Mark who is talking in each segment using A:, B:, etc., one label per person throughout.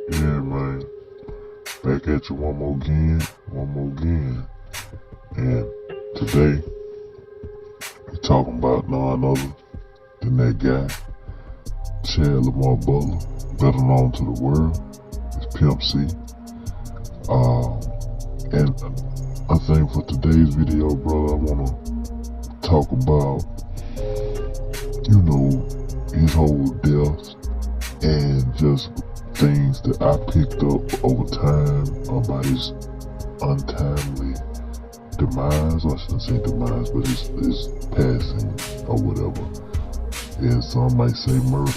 A: Yeah, man. Back at you one more again. And today, we talking about none other than that guy, Chad Lamar Butler, better known to the world as Pimp C. And I think for today's video, brother, I want to talk about, his whole death and just things that I picked up over time about his untimely demise. I shouldn't say demise, but his passing or whatever. And some might say murder.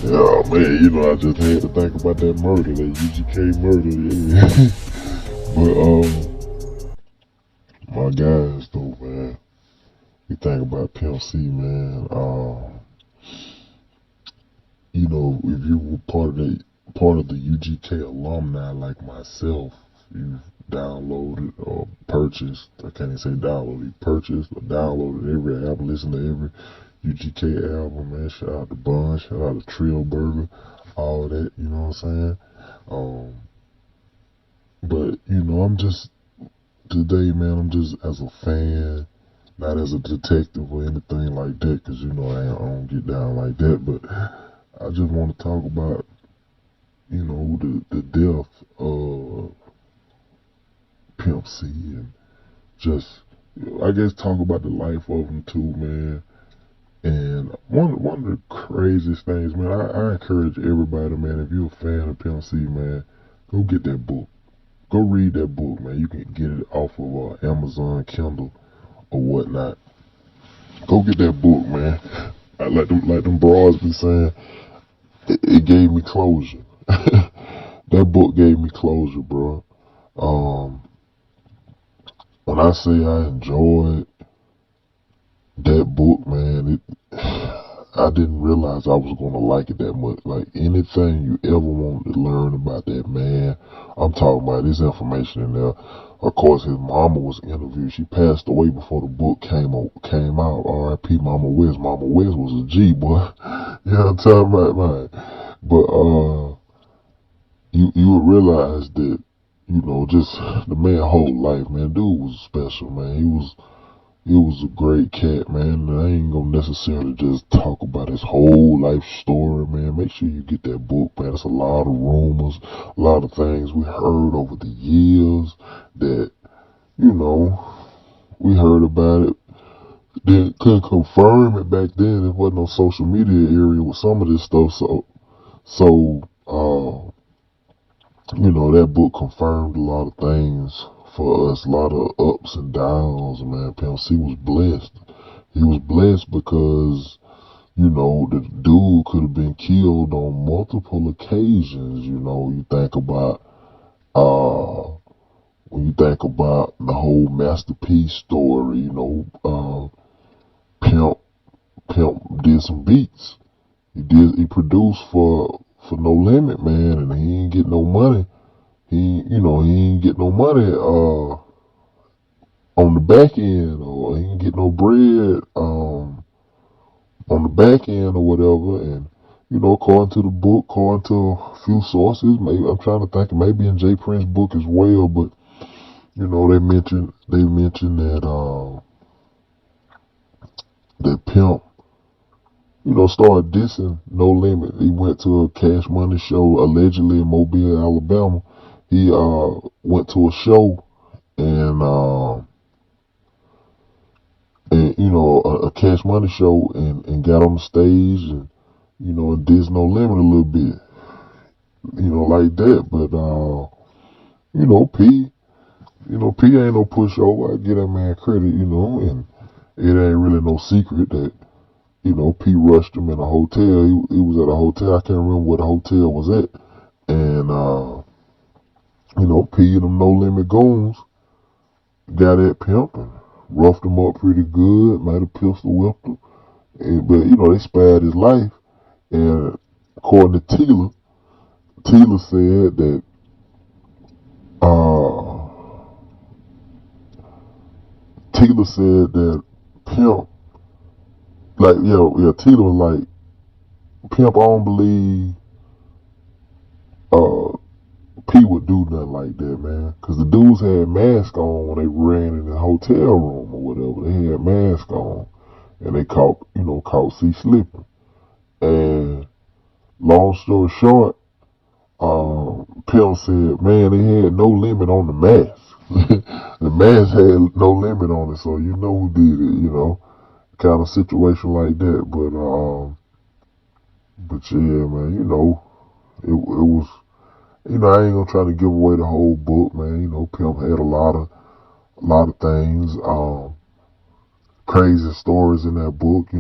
A: Yeah, man, I just had to think about that murder, that UGK murder, yeah. But my guys though, man, you think about Pimp C, man. If you were part of the UGK alumni like myself, you downloaded or purchased, I can't even say downloaded, you purchased or downloaded every album, listened to every UGK album, man. Shout out to Bun, shout out to Trill Burger, all that, you know what I'm saying? But, I'm just, today, man, I'm just as a fan, not as a detective or anything like that, because, I don't get down like that, but I just want to talk about, the death of Pimp C and just, I guess, talk about the life of him too, man. And one of the craziest things, man, I encourage everybody, man, if you're a fan of Pimp C, man, go get that book. Go read that book, man. You can get it off of Amazon, Kindle, or whatnot. Go get that book, man. I like them broads be saying, it gave me closure. That book gave me closure, bro. When I say I enjoyed that book, man, I didn't realize I was gonna like it that much. Like anything you ever wanted to learn about that man, I'm talking about this information in there. Of course, his mama was interviewed. She passed away before the book came out. R.I.P. Mama Wiz. Mama Wiz was a G, boy. You know what I'm talking about, man. But you would realize that, just the man whole life, man. Dude was special, man. He was a great cat, man. And I ain't gonna necessarily just talk about his whole life story, man. Make sure you get that book, man. There's a lot of rumors, a lot of things we heard over the years that, we heard about it. They couldn't confirm it back then. There wasn't no social media area with some of this stuff. That book confirmed a lot of things for us, a lot of ups and downs, man. Pimp C was blessed. He was blessed because, the dude could have been killed on multiple occasions. You think about, when you think about the whole Master P story, Pimp did some beats. He produced for No Limit, man, and he ain't get no money. He ain't get no money on the back end, or he ain't get no bread on the back end or whatever. And according to the book, according to a few sources, maybe I'm trying to think, maybe in Jay Prince's book as well, but they mentioned that Pimp started dissing No Limit. He went to a Cash Money show allegedly in Mobile, Alabama. He went to a show and a Cash Money show and got on the stage and and dissed No Limit a little bit, like that. But P P ain't no pushover. I give that man credit, and it ain't really no secret that P rushed him in a hotel. He was at a hotel. I can't remember where the hotel was at. And, P and them No Limit goons got at Pimp and roughed him up pretty good. Might have pistol whipped him. But, they spared his life. And according to Tila said that, Pimp, Tila was like, Pimp, I don't believe do nothing like that, man. Cause the dudes had masks on when they ran in the hotel room or whatever. They had masks on, and they caught C slipping. And long story short, Pimp said, man, they had no limit on the mask. The mask had no limit on it, so you know who did it, kind of situation like that. But yeah, man, it was, I ain't gonna try to give away the whole book, man. Pimp had a lot of things, crazy stories in that book.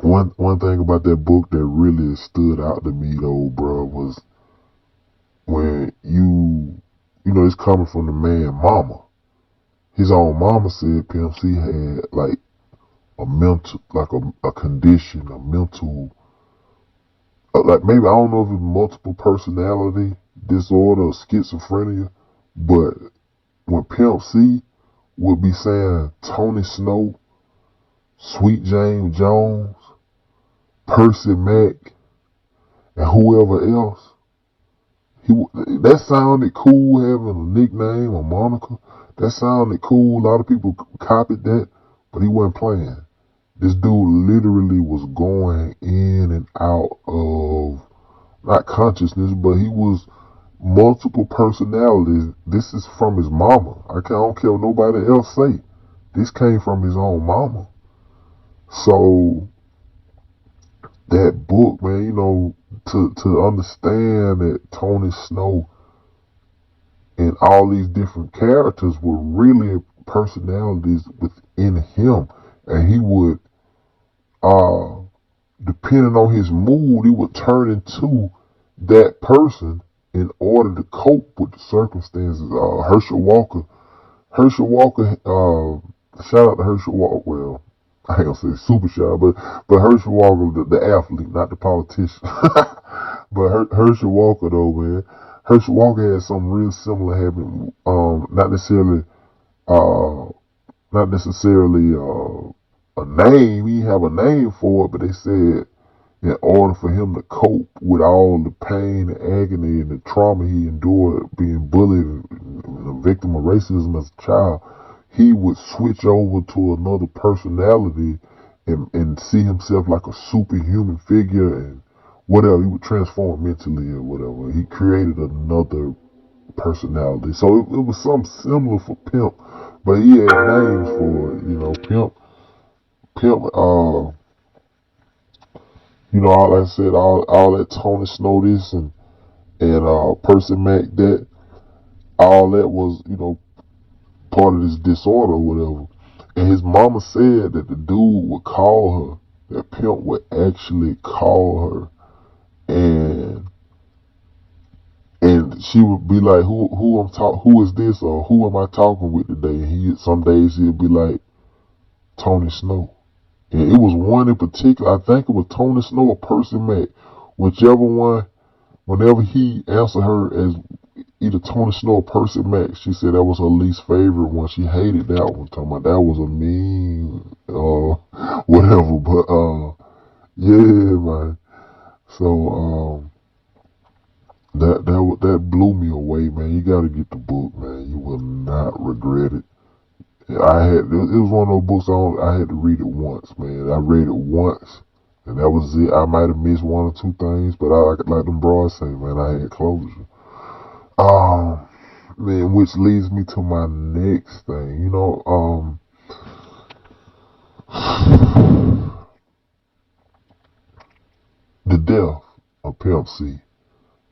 A: One thing about that book that really stood out to me though, bro, was when it's coming from the man mama. His own mama said Pimp C had like a mental, like a condition, a mental, like maybe, I don't know if it's multiple personality disorder or schizophrenia, but when Pimp C would be saying Tony Snow, Sweet James Jones, Percy Mack, and whoever else, that sounded cool, having a nickname or moniker. That sounded cool. A lot of people copied that, but he wasn't playing. This dude literally was going in and out of, not consciousness, but he was multiple personalities. This is from his mama. I don't care what nobody else say. This came from his own mama. So that book, man, to understand that Tony Snow and all these different characters were really personalities within him, and he would, depending on his mood, he would turn into that person in order to cope with the circumstances. Herschel Walker, shout out to Herschel Walker. Well, I ain't gonna say super shout out, but Herschel Walker, the athlete, not the politician. But Herschel Walker though, man, Herschel Walker had something real similar happen. Not necessarily a name. He didn't have a name for it, but they said in order for him to cope with all the pain and agony and the trauma he endured being bullied and a victim of racism as a child, he would switch over to another personality and see himself like a superhuman figure and whatever. He would transform mentally or whatever. He created another personality. So it was something similar for Pimp, but he had names for it. Pimp, like I said, all that Tony Snow this and Percy Mac that, all that was, part of this disorder or whatever. And his mama said that the dude would call her, that Pimp would actually call her, and she would be like, who is this, or who am I talking with today? And some days he'd be like, Tony Snow. And it was one in particular, I think it was Tony Snow or Percy Mac, whichever one. Whenever he answered her as either Tony Snow or Percy Mac, she said that was her least favorite one. She hated that one, talking about that was a mean, whatever. But yeah, man. So that blew me away, man. You got to get the book, man. You will not regret it. It was one of those books I had to read it once, man. I read it once, and that was it. I might have missed one or two things, but like them broads say, man, I had closure. Man, which leads me to my next thing. The death of Pimp C.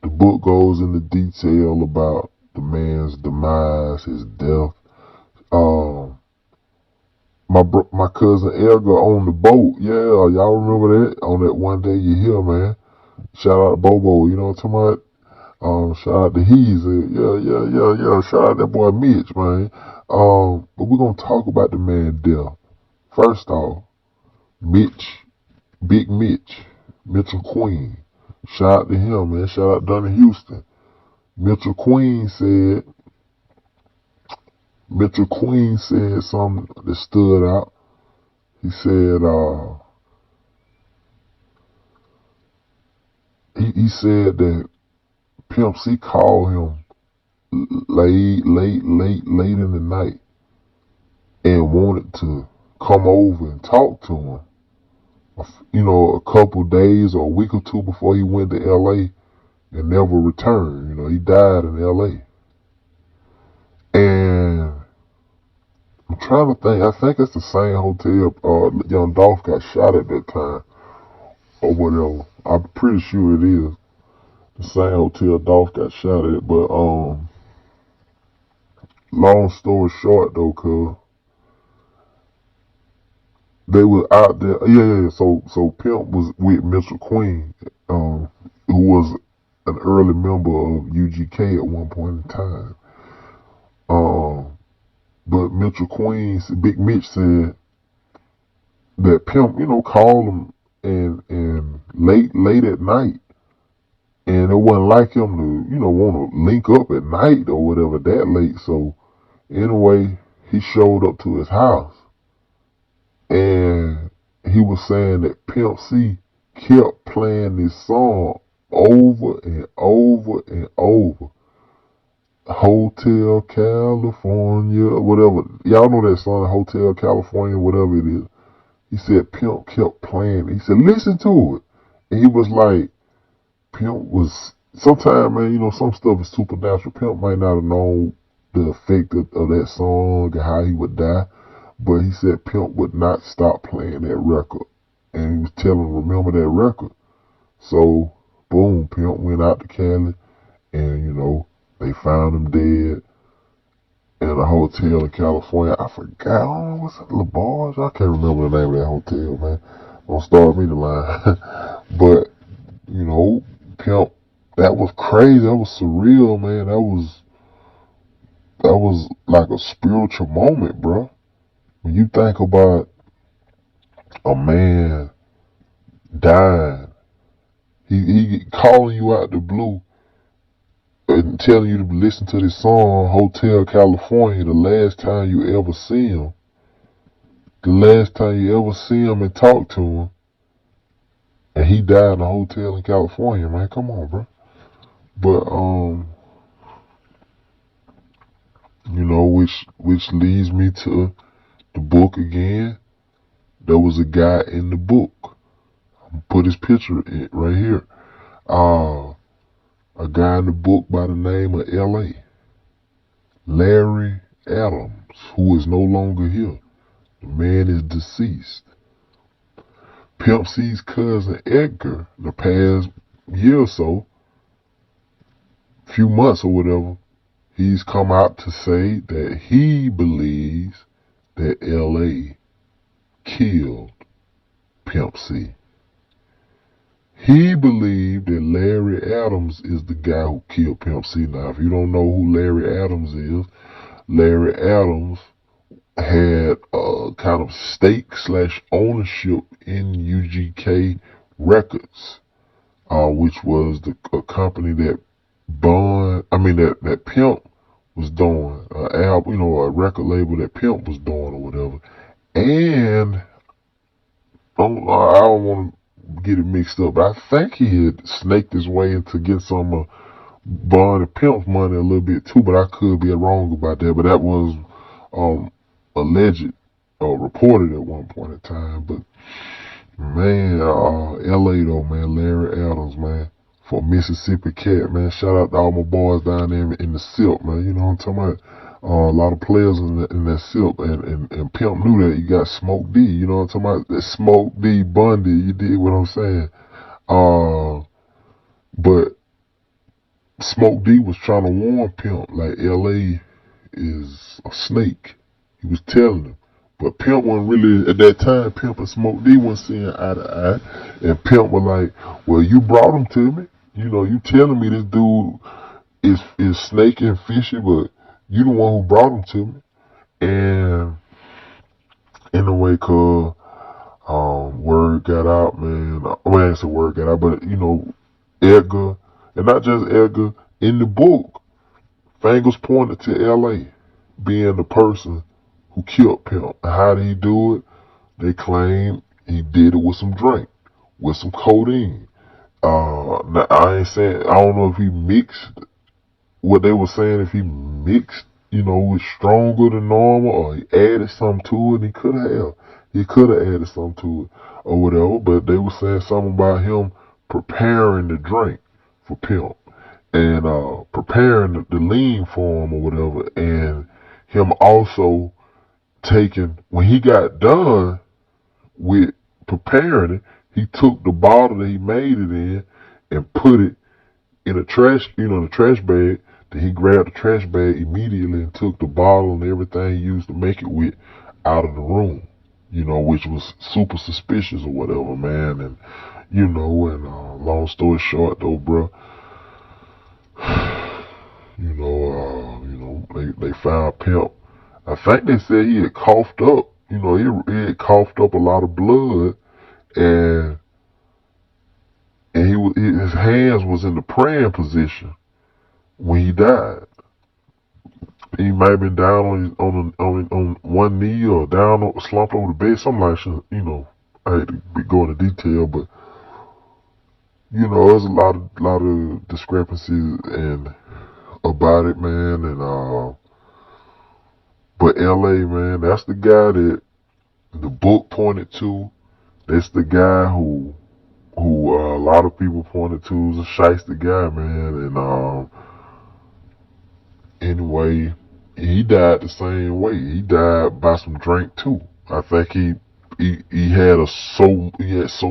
A: The book goes into detail about the man's demise, his death. My cousin Edgar on the boat. Yeah, y'all remember that? On that one day you hear, man. Shout out to Bobo, you know what I'm talking about? Shout out to Heezy. Yeah. Shout out that boy Mitch, man. But we're gonna talk about the man's death. First off, Big Mitchell Queen. Shout out to him, man. Shout out Donnie Houston. Mitchell Queen said something that stood out. He said, he said that Pimp C called him late in the night and wanted to come over and talk to him. A couple days or a week or two before he went to LA and never returned. He died in LA. And I'm trying to think, I think it's the same hotel Young Dolph got shot at that time or whatever. I'm pretty sure it is the same hotel Dolph got shot at. But long story short though, cuz they were out there. Yeah. So Pimp was with Mitchell Queen, who was an early member of UGK at one point in time. But Mitchell Queen, Big Mitch said that Pimp, called him and late at night, and it wasn't like him to, want to link up at night or whatever that late. So anyway, he showed up to his house, and he was saying that Pimp C kept playing this song over and over and over. Hotel California, whatever. Y'all know that song, Hotel California, whatever it is. He said Pimp kept playing it. He said, listen to it. And he was like, Pimp was, sometimes, man, some stuff is supernatural. Pimp might not have known the effect of that song and how he would die. But he said Pimp would not stop playing that record. And he was telling him, remember that record. So, boom, Pimp went out to Cali and, they found him dead in a hotel in California. I forgot, what's that, La Barge? I can't remember the name of that hotel, man. Don't start me the line. But, Pimp, that was crazy. That was surreal, man. That was like a spiritual moment, bro. When you think about a man dying, he calling you out the blue and telling you to listen to this song, Hotel California, the last time you ever see him. The last time you ever see him and talk to him. And he died in a hotel in California, man. Come on, bro. But, which leads me to the book again. There was a guy in the book. I'm gonna put his picture right here. A guy in the book by the name of L.A. Larry Adams, who is no longer here. The man is deceased. Pimp C's cousin Edgar, the past year or so, few months or whatever, he's come out to say that he believes that L.A. killed Pimp C. He believed that Larry Adams is the guy who killed Pimp C. Now, if you don't know who Larry Adams is, Larry Adams had a kind of stake/ownership in UGK Records, which was a company that that Pimp was doing, a record label that Pimp was doing or whatever. And I don't want to get it mixed up, but I think he had snaked his way into get some Bond and Pimp's money a little bit too, but I could be wrong about that. But that was alleged or reported at one point in time. But man, L.A. though, man, Larry Adams, man, for Mississippi Cat, man. Shout out to all my boys down there in the SIP, man. You know what I'm talking about? A lot of players in that SIP, and Pimp knew that. You got Smoke D, you know what I'm talking about? That Smoke D Bundy, you dig what I'm saying? But Smoke D was trying to warn Pimp, like L.A. is a snake. He was telling him. But Pimp wasn't really, at that time, Pimp and Smoke D wasn't seeing eye to eye. And Pimp was like, well, you brought him to me. You telling me this dude is snake and fishy, but you the one who brought him to me. And in a way, cause word got out, man. I ain't say word got out, but Edgar, and not just Edgar, in the book, fingers pointed to L.A. being the person who killed Pimp. How did he do it? They claim he did it with some drink, with some codeine. Now, I ain't saying, I don't know if he mixed, what they were saying, if he mixed, was stronger than normal, or he added something to it. He could have added something to it, or whatever, but they were saying something about him preparing the drink for Pimp, and preparing the lean for him or whatever, and him also taking, when he got done with preparing it, he took the bottle that he made it in and put it in a trash, the trash bag. Then he grabbed the trash bag immediately and took the bottle and everything he used to make it with out of the room, which was super suspicious or whatever, man. And, long story short though, bro, they found Pimp. I think they said he had coughed up, he had coughed up a lot of blood, and his hands was in the praying position when he died. He might have been down on one knee or down, slumped over the bed, something like that. I hate to go into detail, but there's a lot of discrepancies and about it, man. And but L.A., man, that's the guy that the book pointed to. That's the guy who a lot of people pointed to as a shiesty guy, man. And anyway, he died the same way. He died by some drink too. I think he had so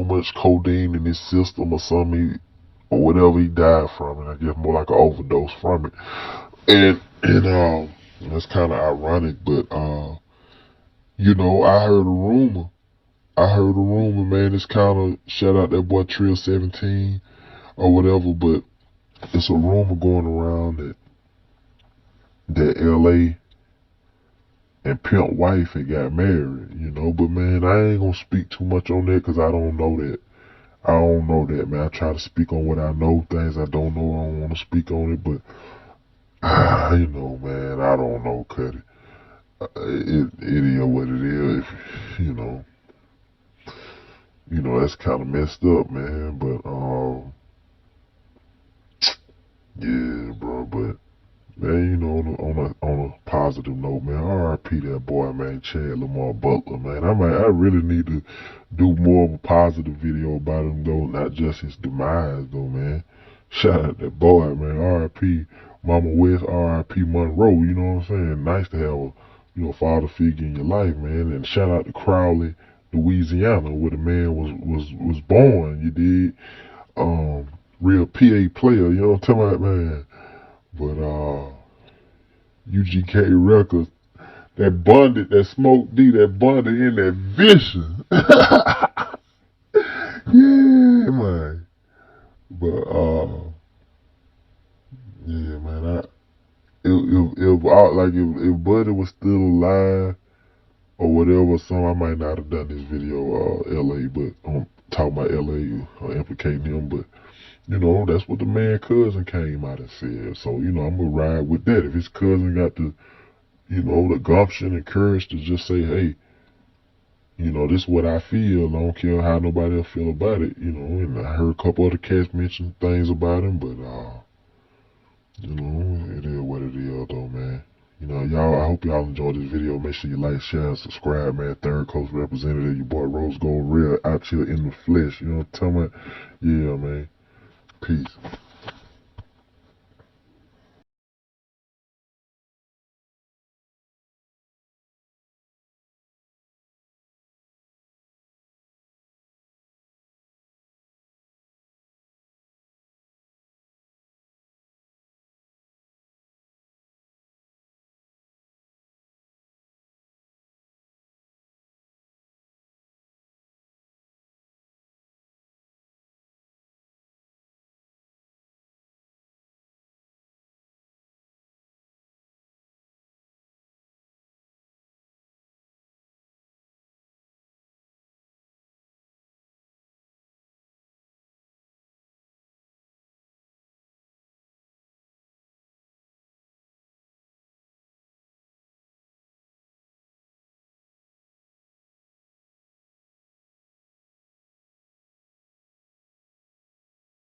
A: much codeine in his system or something, or whatever, he died from it. I guess more like an overdose from it. And that's kind of ironic, but I heard a rumor. Man. It's kind of, shout out that boy Trill 17 or whatever, but it's a rumor going around that L.A. and Pimp wife had got married, But man, I ain't gonna speak too much on that because I don't know that. Man. I try to speak on what I know. Things I don't know, I don't want to speak on it. But man, I don't know, Cuddy. It is what it is. That's kind of messed up, man. But yeah, bro. But man, on a positive note, man, R.I.P. that boy, man, Chad Lamar Butler, man. I really need to do more of a positive video about him, though, not just his demise, though, man. Shout out that boy, man. R.I.P. Mama West, R.I.P. Monroe. You know what I'm saying? Nice to have a father figure in your life, man. And shout out to Crowley, Louisiana, where the man was born. You did, real PA player. You know what I'm talking about, man. But UGK Records, that bonded, that Smoke D, that bonded in that vision. Yeah, man. But yeah, man. If Buddy was still alive or whatever, I might not have done this video, L.A. But I'm talking about L.A. Implicating him, but. That's what the man cousin came out and said. So, I'm going to ride with that. If his cousin got the gumption and courage to just say, hey, this is what I feel. I don't care how nobody else feel about it, And I heard a couple other cats mention things about him, but, it is what it is, though, man. Y'all, I hope y'all enjoyed this video. Make sure you like, share, and subscribe, man. Third Coast representative, your boy Rose Gold Real out here in the flesh. You know what I'm talking about? Yeah, man. Peace.